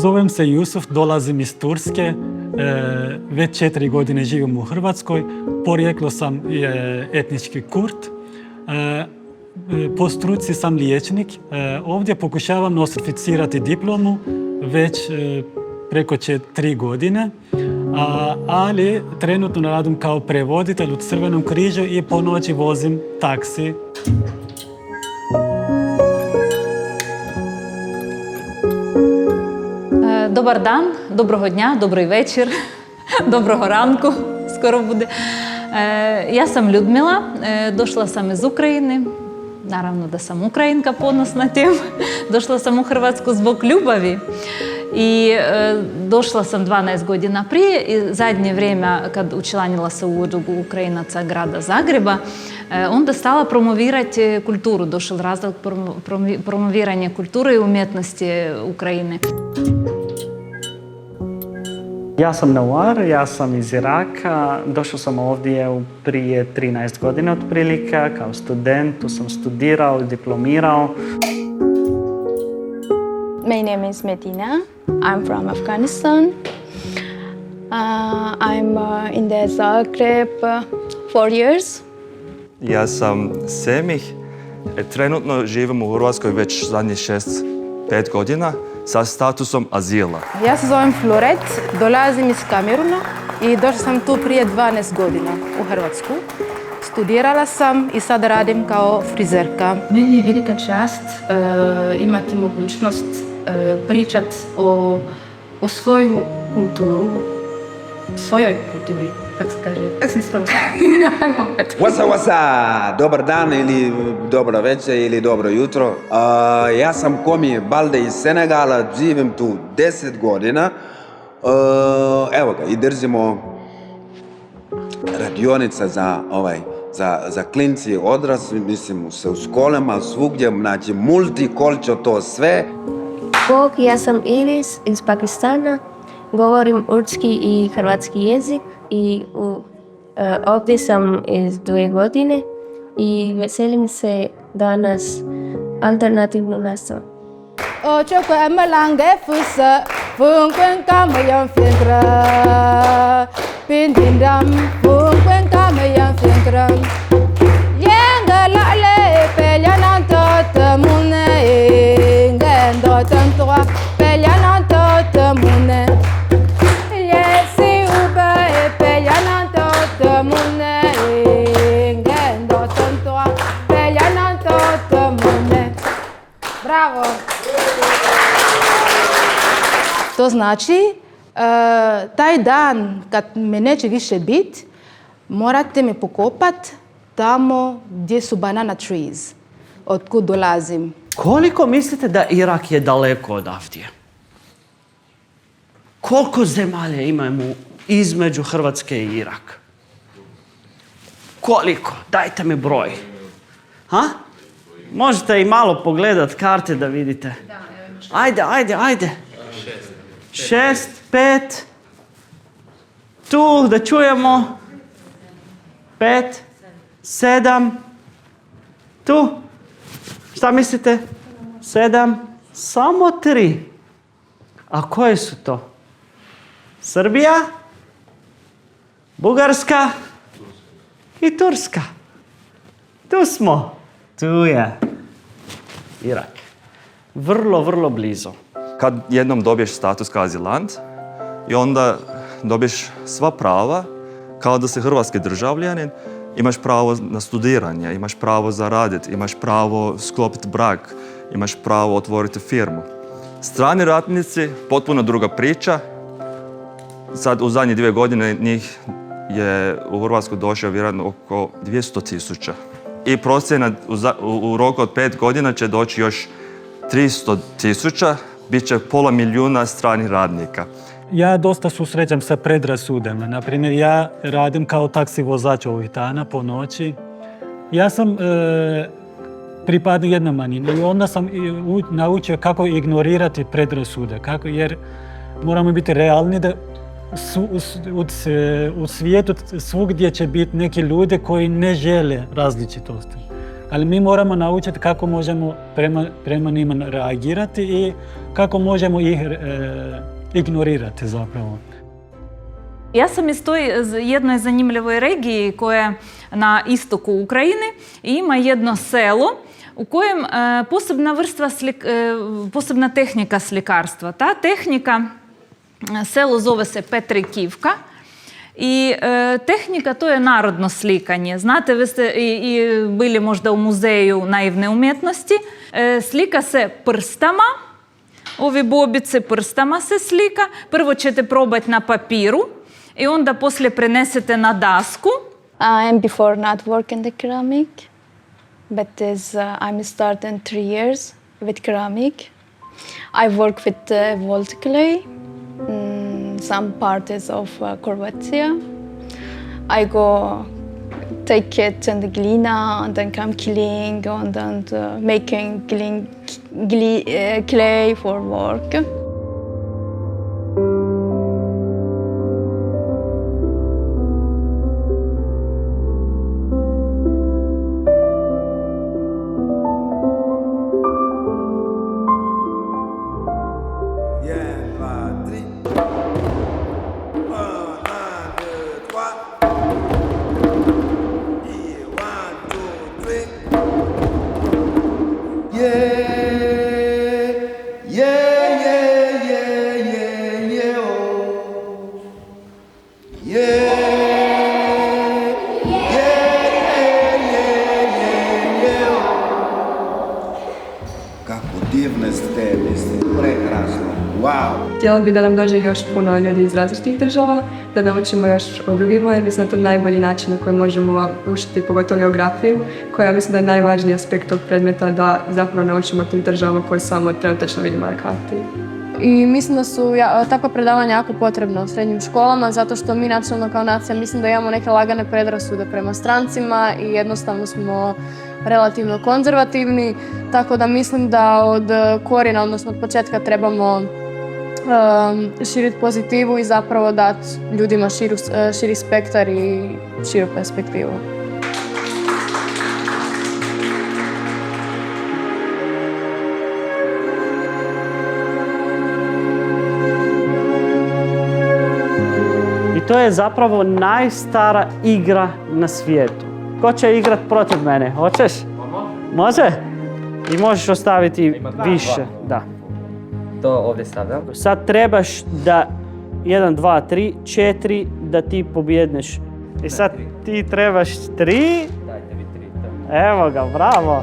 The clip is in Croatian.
Zovem se Jusuf, dolazim iz Turske, već 4 godine živim u Hrvatskoj. Porijeklo sam etnički Kurt. Po struci sam liječnik. Ovdje pokušavam nostrificirati diplomu već preko 3 godine, ali trenutno radim kao prevoditelj u Crvenom križu i po noći vozim taksi. Dobar dan, доброго дня, добрий вечір, доброго ранку, скоро буде. Ja sam Ljudmila, došla sam iz Ukrajine, naravno da sam Ukrajinka, ponosna tim. Došla sam u Hrvatsku zbog ljubavi i došla sam 12 godina prije i zadnje vrijeme kad učlanila se u Udrugu Ukrajinaca grada Zagreba, onda stala promovirati kulturu, došao razlog promoviranja kulture i umjetnosti Ukrajine. Ja sam Nawar, ja sam iz Iraka. Došao sam ovdje prije 13 godina otprilike, kao student. Tu sam studirao, diplomirao. My name is Medina. I'm from Afghanistan. I'm in the Zagreb 4 years. Ja sam Semih. Trenutno živim u Hrvatskoj već zadnjih 5 godina sa statusom azila. Ja se zovem Floret, dolazim iz Kameruna i došla sam tu prije 12 godina u Hrvatsku. Studirala sam i sad radim kao frizerka. Meni je velika čast imati mogućnost pričati o svojoj kulturi, kako se kaže. Wasa, dobar dan ili dobro večer ili dobro jutro. Ja sam Komi Balde iz Senegala, živim tu 10 godina. Evo ga, i držimo radionica za klinci odrasli, mislim se u školama, svugdje, znači multikulture to sve. Ja sam Iris iz Pakistana, govorim urski i hrvatski jezik i ovdje sam iz 2 godine i veselim se danas alternativnu nastavu. Očeko emelange fusa, funkwen kameyan finkra, pindindam, funkwen kameyan finkra. Yenga lale pelyanan totemune, ngendo tentua pelyanan totemune. Yesi ube pelyanan totemune, ngendo tentua pelyanan totemune. Bravo! To znači, taj dan kad me neće više biti, morate me pokopati tamo gdje su banana trees, otkud dolazim. Koliko mislite da Irak je daleko odavdje? Koliko zemalja imamo između Hrvatske i Iraka? Koliko? Dajte mi broj. Ha? Možete i malo pogledat karte da vidite. Ajde. 6, 5. Tu, da čujemo. 5, 7. Tu. Šta mislite? 7. Samo 3. A koje su to? Srbija, Bugarska i Turska. Tu smo. Tu je Irak. Vrlo blizu. Kad jednom dobiješ status kao azilant i onda dobiješ sva prava kao da si hrvatski državljanin, imaš pravo na studiranje, imaš pravo zaraditi, imaš pravo sklopiti brak, imaš pravo otvoriti firmu. Strani ratnici, potpuno druga priča. Sad u zadnje 2 godine njih je u Hrvatsku došao vjerojatno oko 200.000. I procjena u roku od 5 godina će doći još 300.000, bit će 500.000 stranih radnika. Ja dosta susrećam sa predrasudama. Naprimjer, ja radim kao taksi vozač ovih dana po noći. Ja sam pripadnik jedne manjine i onda sam naučio kako ignorirati predrasude. Jer moramo biti realni da u svijetu svugdje će biti neki ljudi koji ne žele različitosti. ali mi moramo naučiti kako možemo prema njima reagirati i kako možemo ih ignorirati zapravo. Ja sam iz toj jednoj zanimljivoj regiji koja je na istoku Ukrajine i ima jedno selo u kojem posebna tehnika slikarstva. Ta tehnika, selo zove se Petrikivka i tehnika to je narodno slikanje. Znate, vi ste i bili možda u muzeju naivne umjetnosti. Slika se prstama, ovi bobice prstama se slika. Prvo ćete probati na papiru i onda poslije prenesete na dasku. I'm before not working the ceramic, but I'm starting 3 years with ceramic. I work with Volt clay, some parts of Croatia. I go take it and glina and then come killing and making clay for work. Divne ste, mislim, prekrasno. Wow! Htjela bi da nam dođe još puno ljudi iz različitih država, da naučimo još o drugima, jer mislim da to najbolji način na koji možemo učiti, pogotovo geografiju, koja mislim da je najvažniji aspekt tog predmeta, da zapravo naučimo tim državama koje samo trenutačno vidimo na karti. I mislim da su takva predavanja jako potrebna u srednjim školama, zato što mi nacionalno kao nacija mislim da imamo neke lagane predrasude prema strancima i jednostavno smo relativno konzervativni, tako da mislim da od korijena, odnosno od početka trebamo širiti pozitivu i zapravo dati ljudima širi spektar i širu perspektivu. I to je zapravo najstara igra na svijetu. Ko će igrat protiv mene? Hoćeš? Može? I možeš ostaviti više. Da. To ovdje stavljam. Sad trebaš da 1, 2, 3, 4 da ti pobjedneš. I sad ti trebaš 3. Dajte mi 3. Evo ga, bravo.